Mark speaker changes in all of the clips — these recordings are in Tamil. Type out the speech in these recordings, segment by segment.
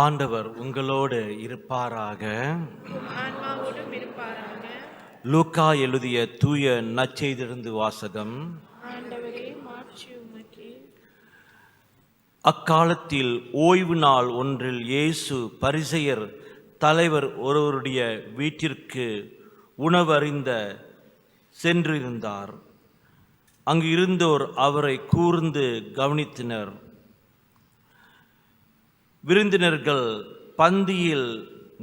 Speaker 1: ஆண்டவர் உங்களோடு இருப்பாராக.
Speaker 2: ஆன்மாவோடும் இருப்பாராக.
Speaker 1: லூக்கா எழுதிய தூய நற்செய்தியிலிருந்து வாசகம்.
Speaker 2: ஆண்டவரே, மாட்சி உமக்கே.
Speaker 1: அக்காலத்தில் ஓய்வு நாள் ஒன்றில் இயேசு பரிசேயர் தலைவர் ஒருவருடைய வீட்டிற்கு உணவருந்த சென்றிருந்தார். அங்கு இருந்தோர் அவரை கூர்ந்து கவனித்தனர். விருந்தினர்கள் பந்தியில்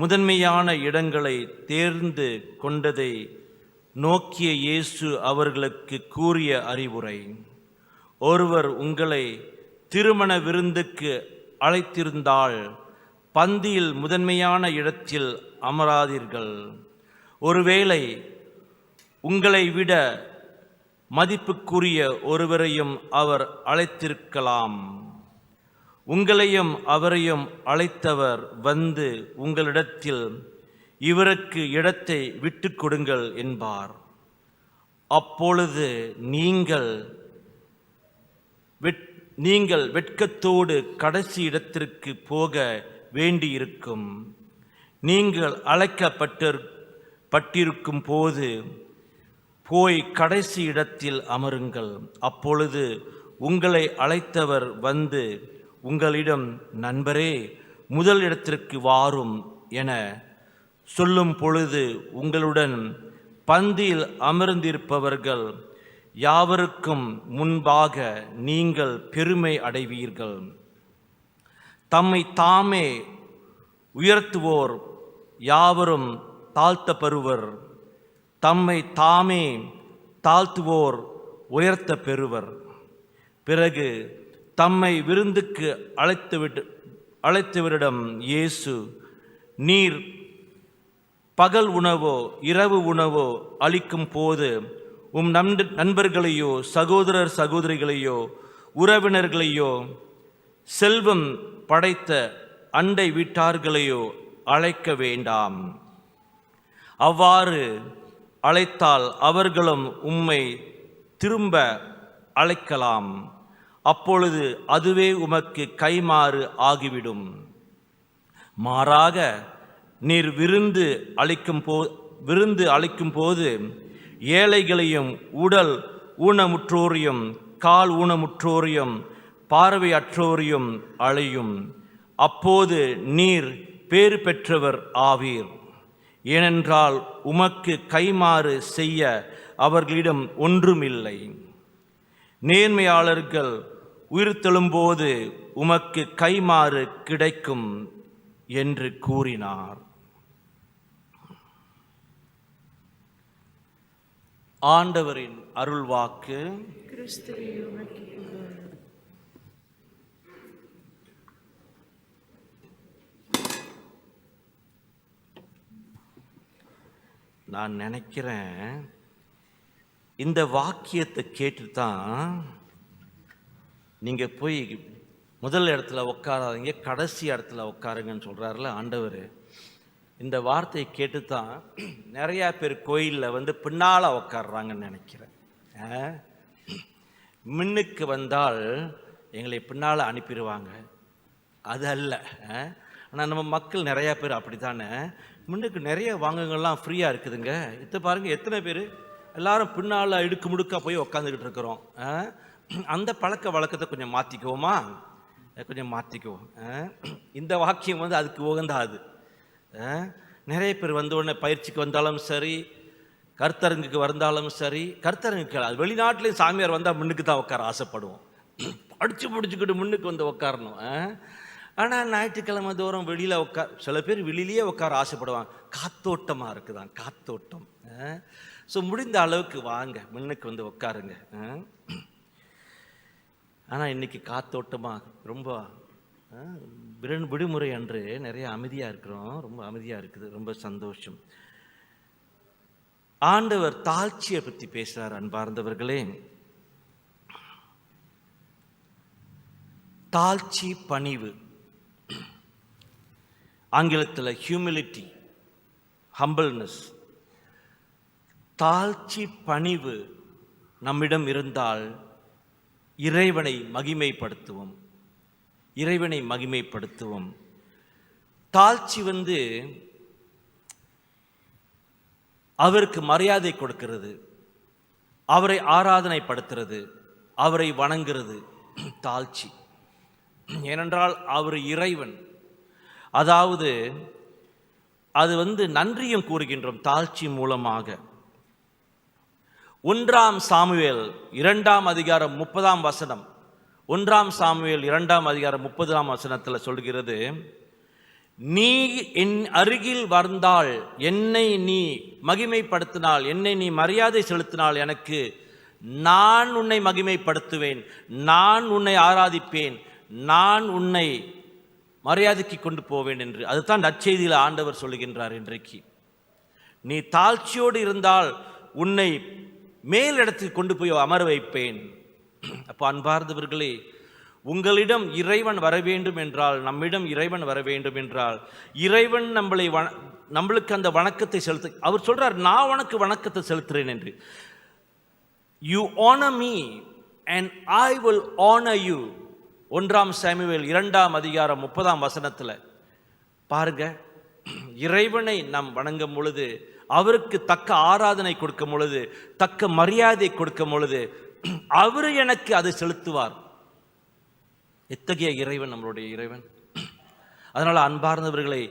Speaker 1: முதன்மையான இடங்களை தேர்ந்து கொண்டதை நோக்கிய இயேசு அவர்களுக்கு கூறிய அறிவுரை: ஒருவர் உங்களை திருமண விருந்துக்கு அழைத்திருந்தால் பந்தியில் முதன்மையான இடத்தில் அமராதீர்கள். ஒருவேளை உங்களை விட மதிப்புக்குரிய ஒருவரையும் அவர் அழைத்திருக்கலாம். உங்களையும் அவரையும் அழைத்தவர் வந்து உங்களிடத்தில் இவருக்கு இடத்தை விட்டு கொடுங்கள் என்பார். அப்பொழுது நீங்கள் வெட்கத்தோடு கடைசி இடத்திற்கு போக வேண்டியிருக்கும். நீங்கள் அழைக்கப்பட்டிருக்கும் போது போய் கடைசி இடத்தில் அமருங்கள். அப்பொழுது உங்களை அழைத்தவர் வந்து உங்களிடம், நண்பரே, முதல் இடத்திற்கு வாரும் என சொல்லும் பொழுது உங்களுடன் பந்தியில் அமர்ந்திருப்பவர்கள் யாவருக்கும் முன்பாக நீங்கள் பெருமை அடைவீர்கள். தம்மை தாமே உயர்த்துவோர் யாவரும் தாழ்த்தப்பெறுவர். தம்மை தாமே தாழ்த்துவோர் உயர்த்த பெறுவர். பிறகு தம்மை விருந்துக்கு அழைத்தவரிடம் இயேசு, நீர் பகல் உணவோ இரவு உணவோ அளிக்கும் போது நண்பர்களையோ சகோதரர் சகோதரிகளையோ உறவினர்களையோ செல்வம் படைத்த அண்டை வீட்டார்களையோ அழைக்க வேண்டாம். அவ்வாறு அழைத்தால் அவர்களும் உம்மை திரும்ப அழைக்கலாம். அப்பொழுது அதுவே உமக்கு கைமாறு ஆகிவிடும். மாறாக நீர் விருந்து அளிக்கும் போது ஏழைகளையும் உடல் ஊனமுற்றோரையும் கால் ஊனமுற்றோரையும் பார்வையற்றோரையும் அழையும். அப்போது நீர் பேறு பெற்றவர் ஆவீர். ஏனென்றால் உமக்கு கைமாறு செய்ய அவர்களிடம் ஒன்றுமில்லை. நேர்மையாளர்கள் உயிர்த்தெழும்போது உமக்கு கைமாறு கிடைக்கும் என்று கூறினார். ஆண்டவரின் அருள்வாக்கு.
Speaker 2: கிறிஸ்துவே உமக்கு புகழ்.
Speaker 1: நான் நினைக்கிறேன், இந்த வாக்கியத்தை கேட்டு தான் நீங்கள் போய் முதல் இடத்துல உட்காராதீங்க, கடைசி இடத்துல உட்காருங்கன்னு சொல்கிறாருல ஆண்டவர். இந்த வார்த்தையை கேட்டு தான் நிறையா பேர் கோயிலில் வந்து பின்னால் உட்காடுறாங்கன்னு நினைக்கிறேன். முன்னுக்கு வந்தால் எங்களை பின்னால் அனுப்பிடுவாங்க, அது அல்ல. ஆனால் நம்ம மக்கள் நிறையா பேர் அப்படி தானே, முன்னுக்கு நிறைய வாங்கங்கள்லாம் ஃப்ரீயாக இருக்குதுங்க. இதை பாருங்கள், எத்தனை பேர் எல்லாரும் பின்னால் இடுக்கு முடுக்கா போய் உக்காந்துக்கிட்டு இருக்கிறோம். அந்த பழக்க வழக்கத்தை கொஞ்சம் மாற்றிக்குவோமா? கொஞ்சம் மாற்றிக்குவோம். இந்த வாக்கியம் வந்து அதுக்கு உகந்தாது. நிறைய பேர் வந்த உடனே பயிற்சிக்கு வந்தாலும் சரி, கருத்தரங்குக்கு வந்தாலும் சரி, கருத்தரங்குக்கு அது வெளிநாட்டிலையும் சாமியார் வந்தால் முன்னுக்கு தான் உட்கார ஆசைப்படுவோம். அடிச்சு பிடிச்சிக்கிட்டு முன்னுக்கு வந்து உட்காரணும். ஆனால் ஞாயிற்றுக்கிழமை தோறும் வெளியில் சில பேர் வெளியிலேயே உட்கார ஆசைப்படுவாங்க. காத்தோட்டமாக இருக்குதான், காத்தோட்டம். ஸோ முடிந்த அளவுக்கு வாங்க, முன்னுக்கு வந்து உட்காருங்க. ஆனால் இன்றைக்கி காத்தோட்டமாக ரொம்ப விடுமுறை அன்று நிறைய அமைதியாக இருக்கிறோம். ரொம்ப அமைதியாக இருக்குது, ரொம்ப சந்தோஷம். ஆண்டவர் தாழ்ச்சியை பற்றி பேசுகிறார். அன்பார்ந்தவர்களே, தாழ்ச்சி, பணிவு, ஆங்கிலத்தில் ஹியூமிலிட்டி, ஹம்பிள்னஸ். தாழ்ச்சி, பணிவு நம்மிடம் இருந்தால் இறைவனை மகிமைப்படுத்துவோம். தாழ்ச்சி அவருக்கு மரியாதை கொடுக்கிறது, அவரை ஆராதனைப்படுத்துறது, அவரை வணங்குறது தாழ்ச்சி. ஏனென்றால் அவர் இறைவன். அதாவது அது நன்றியும் கூறுகின்றோம் தாழ்ச்சி மூலமாக. 1 சாமுவேல் 2 அதிகாரம் 30 வசனம், 1 சாமுவேல் 2 அதிகாரம் 30 வசனத்தில் சொல்கிறது, நீ என் அருகில் வந்தால், என்னை நீ மகிமைப்படுத்தினால், என்னை நீ மரியாதை செலுத்தினால் எனக்கு, நான் உன்னை மகிமைப்படுத்துவேன், நான் உன்னை ஆராதிப்பேன், நான் உன்னை மரியாதைக்கு கொண்டு போவேன் என்று. அதுதான் நற்செய்தியில் ஆண்டவர் சொல்லுகின்றார். இன்றைக்கு நீ தாழ்ச்சியோடு இருந்தால் உன்னை மேலிடத்துக்கு கொண்டு போய் அமர வைப்பேன். அப்போ அன்பார்ந்தவர்களே, உங்களிடம் இறைவன் வர வேண்டும் என்றால், நம்மிடம் இறைவன் வர வேண்டும் என்றால், இறைவன் நம்மளுக்கு அந்த வணக்கத்தை செலுத்த, அவர் சொல்றார், நான் உனக்கு வணக்கத்தை செலுத்துறேன் என்று. You honor me and I will honor you. 1 Samuel 2 அதிகாரம் 30 வசனத்தில் பாருங்க, இறைவனை நாம் வணங்கும் பொழுது, அவருக்கு தக்க ஆராதனை கொடுக்கும் பொழுது, தக்க மரியாதை கொடுக்கும் பொழுது, அவர் எனக்கு அதை செலுத்துவார். எத்தகைய இறைவன் நம்மளுடைய இறைவன்! அதனால் அன்பார்ந்தவர்களை,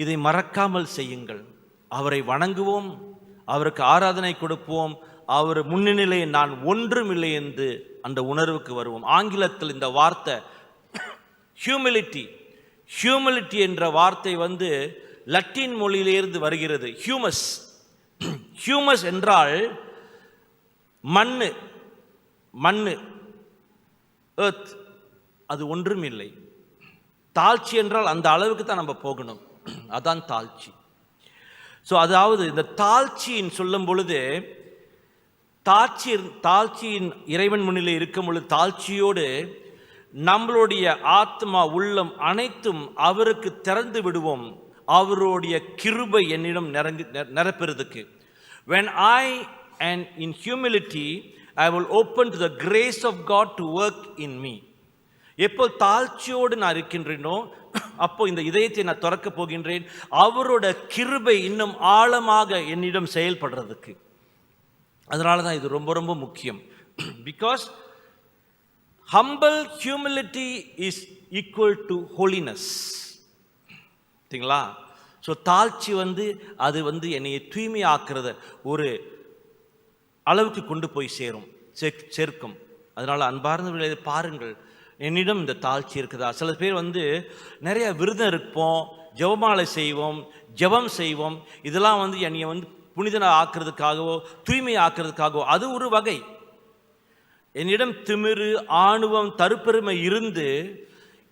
Speaker 1: இதை மறக்காமல் செய்யுங்கள். அவரை வணங்குவோம், அவருக்கு ஆராதனை கொடுப்போம், அவர் முன்னிலை நான் ஒன்றுமில்லை என்று அந்த உணர்வுக்கு வருவோம். ஆங்கிலத்தில் இந்த வார்த்தை ஹியூமிலிட்டி, ஹியூமிலிட்டி என்ற வார்த்தை லத்தீன் மொழியிலிருந்து வருகிறது. ஹியூமஸ், ஹியூமஸ் என்றால் மண்ணு, மண்ணு, எர்த். அது ஒன்றும் இல்லை. தாழ்ச்சி என்றால் அந்த அளவுக்கு தான் நம்ம போகணும், அதான் தாழ்ச்சி. ஸோ அதாவது இந்த தாழ்ச்சியின் சொல்லும் பொழுது, தாழ்ச்சியின் இறைவன் முன்னிலை இருக்கும் பொழுது, தாழ்ச்சியோடு நம்மளுடைய ஆத்மா உள்ளம் அனைத்தும் அவருக்கு திறந்து விடுவோம், அவருடைய கிருபை என்னிடம் நிரப்புறதுக்கு. When I am in humility, I will open to the grace of God to work in me. எப்போ தாழ்ச்சியோடு நான் இருக்கின்றேனோ, அப்போ இந்த இதயத்தை நான் திறக்க போகின்றேன், அவரோட கிருபை இன்னும் ஆழமாக என்னிடம் செயல்படுறதுக்கு. அதனால தான் இது ரொம்ப ரொம்ப முக்கியம். Because humble humility is equal to holiness. சரிங்களா? ஸோ தாழ்ச்சி அது என்னையை தூய்மையாக்குறத ஒரு அளவுக்கு கொண்டு போய் சேர்க்கும். அதனால் அன்பார்ந்தவர்களை பாருங்கள், என்னிடம் இந்த தாழ்ச்சி இருக்குதா? சில பேர் நிறைய விரதம் இருப்போம், ஜெபமாலை செய்வோம், ஜெபம் செய்வோம், இதெல்லாம் என்னைய புனிதனை ஆக்குறதுக்காகவோ தூய்மை ஆக்குறதுக்காகவோ அது ஒரு வகை. என்னிடம் திமிரு, ஆணவம், தற்பெருமை இருந்து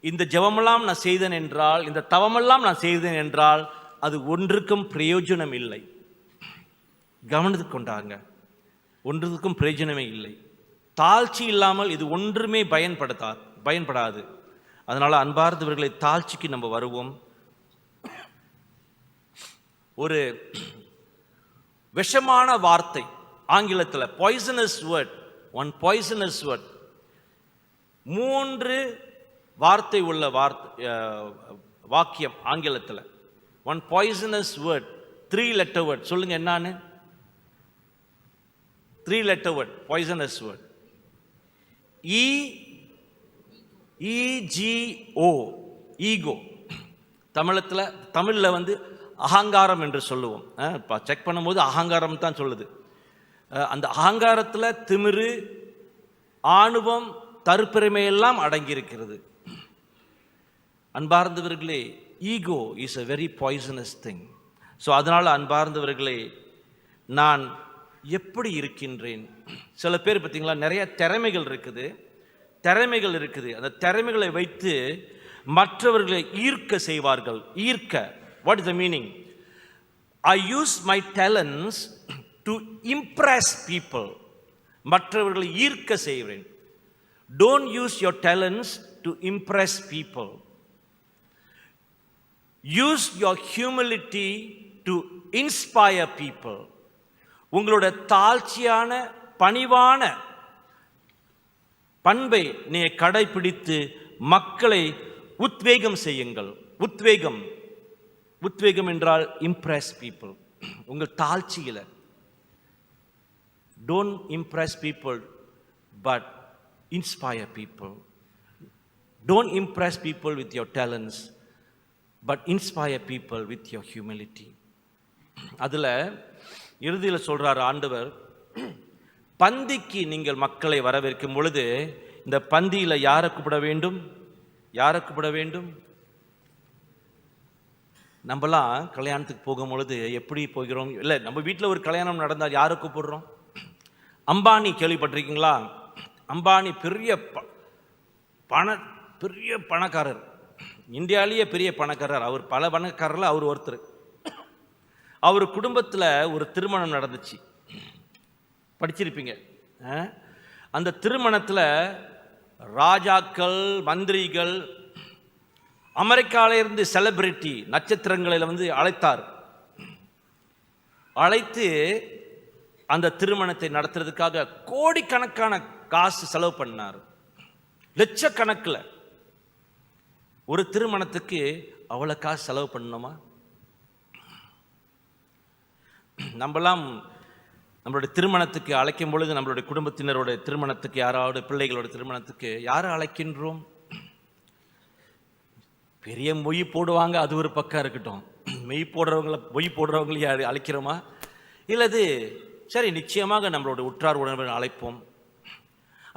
Speaker 1: இந்த ஜெபமெல்லாம் நான் செய்தேன் என்றால், இந்த தவமெல்லாம் நான் செய்தேன் என்றால், அது ஒன்றுக்கும் பிரயோஜனம் இல்லை. கவனத்துக்கு கொண்டாங்க, ஒன்றுக்கும் பிரயோஜனமே இல்லை. தாழ்ச்சி இல்லாமல் இது ஒன்றுமே பயன்படாது. அதனால் அன்பார்ந்தவர்களை, தாழ்ச்சிக்கு நம்ம வருவோம். ஒரு விஷமான வார்த்தை ஆங்கிலத்தில் poisonous word, one poisonous word, 3 வார்த்தை உள்ள வாக்கியம் ஆங்கிலத்தில். One poisonous word, 3 letter word. சொல்லுங்க என்னான்னு? 3 letter word, poisonous word. EGO, ego. தமிழில் அகங்காரம் என்று சொல்லுவோம். செக் பண்ணும்போது அகங்காரம் தான் சொல்லுது. அந்த அகங்காரத்தில் திமிரு, ஆணவம், தற்பெருமையெல்லாம் அடங்கியிருக்கிறது. அன்பார்ந்தவர்களே, ego is a very poisonous thing. So அதனால் அன்பார்ந்தவர்களே, நான் எப்படி இருக்கின்றேன்? சில பேர் பார்த்தீங்களா, நிறைய திறமைகள் இருக்குது. அந்த திறமைகளை வைத்து மற்றவர்களை ஈர்க்க செய்வார்கள். What is the meaning? I use my talents to impress people. மற்றவர்களை ஈர்க்க செய்வேன். Don't use your talents to impress people. Use your humility to inspire people. உங்களோட தாழ்ச்சியான பணிவான பண்பை நீ கடைபிடித்து மக்களை உத்வேகம் செய்யுங்கள். உத்வேகம், உத்வேகம் என்றால் இம்ப்ரெஸ் பீப்புள். உங்கள் தாழ்ச்சியில். Don't impress people but inspire people. Don't impress people with your talents but inspire people with your humility. அதில் இறுதியில் சொல்கிறார் ஆண்டவர், பந்திக்கு நீங்கள் மக்களை வரவேற்கும் பொழுது இந்த பந்தியில் யாரை கூப்பிட வேண்டும்? யாரை கூப்பிட வேண்டும்? நம்மலாம் கல்யாணத்துக்கு போகும் பொழுது எப்படி போகிறோம்? இல்லை, நம்ம வீட்டில் ஒரு கல்யாணம் நடந்தால் யாரை கூப்பிடுறோம்? அம்பானி கேள்விப்பட்டிருக்கீங்களா? அம்பானி பெரிய பணக்காரர், இந்தியாவிலேயே பெரிய பணக்காரர். அவர் பல பணக்காரரில் அவர் ஒருத்தர். அவர் குடும்பத்தில் ஒரு திருமணம் நடந்துச்சு, படிச்சிருப்பீங்க. அந்த திருமணத்தில் ராஜாக்கள், மந்திரிகள், அமெரிக்காவிலிருந்து செலிபிரிட்டி நட்சத்திரங்களில் அழைத்தார். அழைத்து அந்த திருமணத்தை நடத்துறதுக்காக கோடிக்கணக்கான காசு செலவு பண்ணார். லட்சக்கணக்கில். ஒரு திருமணத்துக்கு அவ்வளோ காசு செலவு பண்ணணுமா? நம்மளாம் நம்மளுடைய திருமணத்துக்கு அழைக்கும் பொழுது, நம்மளுடைய குடும்பத்தினரோட திருமணத்துக்கு, யாராவது பிள்ளைகளோட திருமணத்துக்கு யாரை அழைக்கின்றோம்? பெரிய மொய் போடுவாங்க, அது ஒரு பக்கம் இருக்கட்டும். மொய் போடுறவங்களை அழைக்கிறோமா? இல்லது சரி, நிச்சயமாக நம்மளோட உற்றார் உறவினர்கள் அழைப்போம்.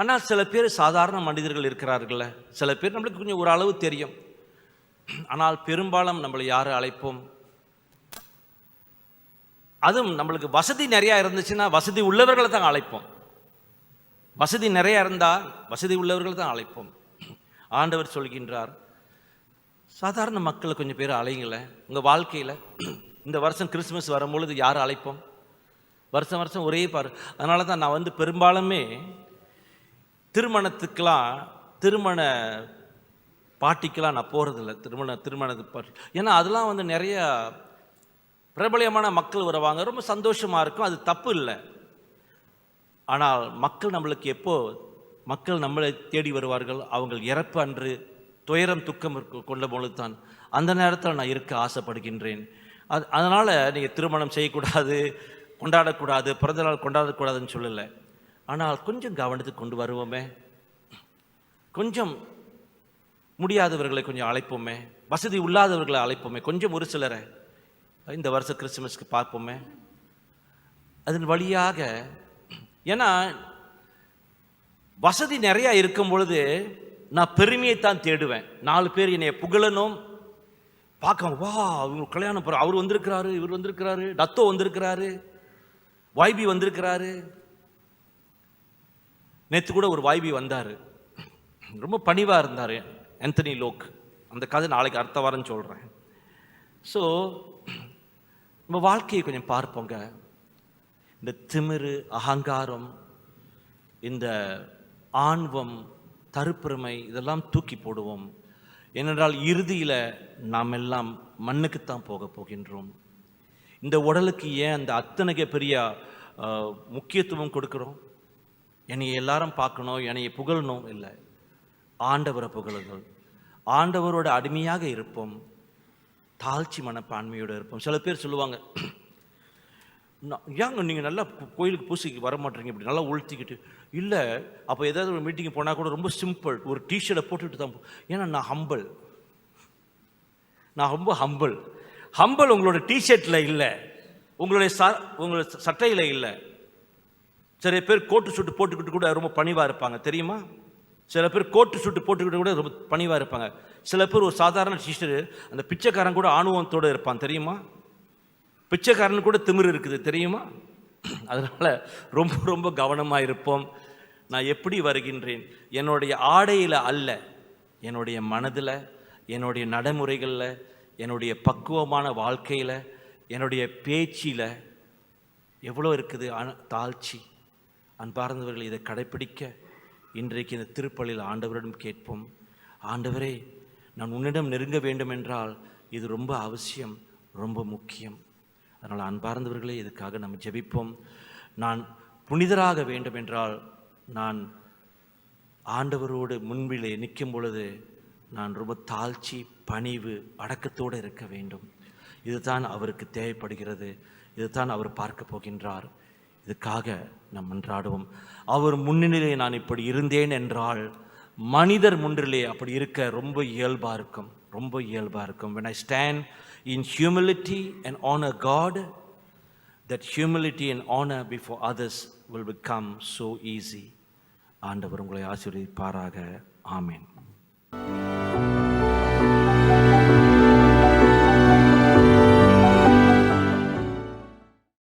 Speaker 1: ஆனால் சில பேர் சாதாரண மனிதர்கள் இருக்கிறார்கள, சில பேர் நம்மளுக்கு கொஞ்சம் ஒரு அளவு தெரியும். ஆனால் பெரும்பாலும் நம்மளை யாரை அழைப்போம்? அதுவும் நம்மளுக்கு வசதி நிறையா இருந்துச்சுன்னா வசதி உள்ளவர்களை தான் அழைப்போம். வசதி நிறையா இருந்தால் வசதி உள்ளவர்களை தான் அழைப்போம். ஆண்டவர் சொல்கின்றார், சாதாரண மக்களை கொஞ்சம் பேர் அழைங்களேன் உங்கள் வாழ்க்கையில். இந்த வருஷம் கிறிஸ்துமஸ் வரும்பொழுது யாரை அழைப்போம்? வருஷம் வருஷம் ஒரே பாரு. அதனால தான் நான் பெரும்பாலுமே திருமணத்துக்கெலாம், திருமண பாட்டிக்கெலாம் நான் போகிறதில்ல. திருமண பாட்டி, ஏன்னா அதெல்லாம் நிறைய பிரபலியமான மக்கள் வருவாங்க, ரொம்ப சந்தோஷமாக இருக்கும், அது தப்பு இல்லை. ஆனால் மக்கள் நம்மளை தேடி வருவார்கள் அவங்க இறப்பு அன்று, துயரம் துக்கம் கொண்ட பொழுது தான். அந்த நேரத்தில் நான் இருக்க ஆசைப்படுகின்றேன். அதனால் நீங்கள் திருமணம் செய்யக்கூடாது, கொண்டாடக்கூடாது, பிறந்தநாள் கொண்டாடக்கூடாதுன்னு சொல்லலை. ஆனால் கொஞ்சம் கவனத்துக்கு கொண்டு வருவோமே. கொஞ்சம் முடியாதவர்களை கொஞ்சம் அழைப்போமே, வசதி இல்லாதவர்களை அழைப்போமே, கொஞ்சம் ஒரு சிலரை இந்த வருஷம் கிறிஸ்துமஸ்க்கு பார்ப்போமே. அதன் வழியாக, ஏன்னா வசதி நிறையா இருக்கும் பொழுது நான் பெருமையைத்தான் தேடுவேன். 4 பேர் என்னைய புகழணும், பார்க்க, வா இவங்க கல்யாணம் போகிற, அவர் வந்திருக்கிறாரு, இவர் வந்திருக்கிறாரு, டத்தோ வந்திருக்கிறாரு, வாய்பி வந்திருக்கிறாரு. நேற்று கூட ஒரு வாய்பி வந்தார், ரொம்ப பணிவாக இருந்தார், ஆந்தனி லோக். அந்த கதை நாளைக்கு அடுத்த வாரம் சொல்கிறேன். ஸோ நம்ம வாழ்க்கையை கொஞ்சம் பார்ப்போங்க. இந்த திமிரு, அகங்காரம், இந்த ஆணவம், தற்பெருமை, இதெல்லாம் தூக்கி போடுவோம். ஏனென்றால் இறுதியில் நாம் எல்லாம் மண்ணுக்குத்தான் போக போகின்றோம். இந்த உடலுக்கு ஏன் அந்த அத்தனை பெரிய முக்கியத்துவம் கொடுக்குறோம்? என்னை எல்லாரும் பார்க்கணும், என்னை புகழணும் இல்லை, ஆண்டவரை புகழுங்கள். ஆண்டவரோட அடிமையாக இருப்போம், தாழ்ச்சி மனப்பான்மையோடு இருப்போம். சில பேர் சொல்லுவாங்க, ஏங்க நீங்கள் நல்லா கோயிலுக்கு பூசைக்கு வர மாட்டேறீங்க, இப்படி நல்லா உளுத்திக்கிட்டு. இல்லை, அப்போ ஏதாவது ஒரு மீட்டிங் போனால் கூட ரொம்ப சிம்பிள், ஒரு டிஷர்ட்டை போட்டுட்டு தான். ஏன்னா நான் ரொம்ப ஹம்பிள். உங்களோட டிஷர்ட்டில் இல்லை, உங்களுடைய சட்டையில் இல்லை. சில பேர் கோட்டு சூட்டு போட்டுக்கிட்டு கூட ரொம்ப பணிவாக இருப்பாங்க, தெரியுமா? சில பேர் கோட்டு சூட்டு போட்டுக்கிட்டு கூட ரொம்ப பணிவாக இருப்பாங்க. சில பேர் ஒரு சாதாரண டிஷர்ட்டு, அந்த பிச்சைக்காரன் கூட ஆணுவத்தோடு இருப்பான், தெரியுமா? பிச்சைக்காரன் கூட திமிரு இருக்குது, தெரியுமா? அதனால் ரொம்ப ரொம்ப கவனமாக இருப்போம். நான் எப்படி வருகின்றேன், என்னுடைய ஆடையில் அல்ல, என்னுடைய மனதில், என்னுடைய நடைமுறைகளில், என்னுடைய பக்குவமான வாழ்க்கையில், என்னுடைய பேச்சில் எவ்வளோ இருக்குது தாழ்ச்சி. அன்பார்ந்தவர்கள், இதை கடைப்பிடிக்க இன்றைக்கு இந்த திருப்பலியில் ஆண்டவரிடம் கேட்போம். ஆண்டவரே, நான் உன்னிடம் நெருங்க வேண்டும் என்றால் இது ரொம்ப அவசியம், ரொம்ப முக்கியம். அதனால் அன்பார்ந்தவர்களே, இதுக்காக நம்ம ஜெபிப்போம். நான் புனிதராக வேண்டும் என்றால் நான் ஆண்டவரோடு முன்பிலே நிற்கும் பொழுது நான் ரொம்ப தாழ்ச்சி, பணிவு, அடக்கத்தோடு இருக்க வேண்டும். இதுதான் அவருக்கு தேவைப்படுகிறது. இதுதான் அவர் பார்க்க போகின்றார். இதுக்காக நாம் மன்றாடுவோம். அவர் முன்னிலையே நான் இப்படி இருந்தேன் என்றால் மனிதர் முன்னிலே அப்படி இருக்க ரொம்ப இயல்பாக இருக்கும், ரொம்ப இயல்பாக இருக்கும். When I stand in humility and honor God, that humility and honor before others will become so easy. ஆண்டவர் உங்களை ஆசீர்வதிப்பாராக. ஆமென்.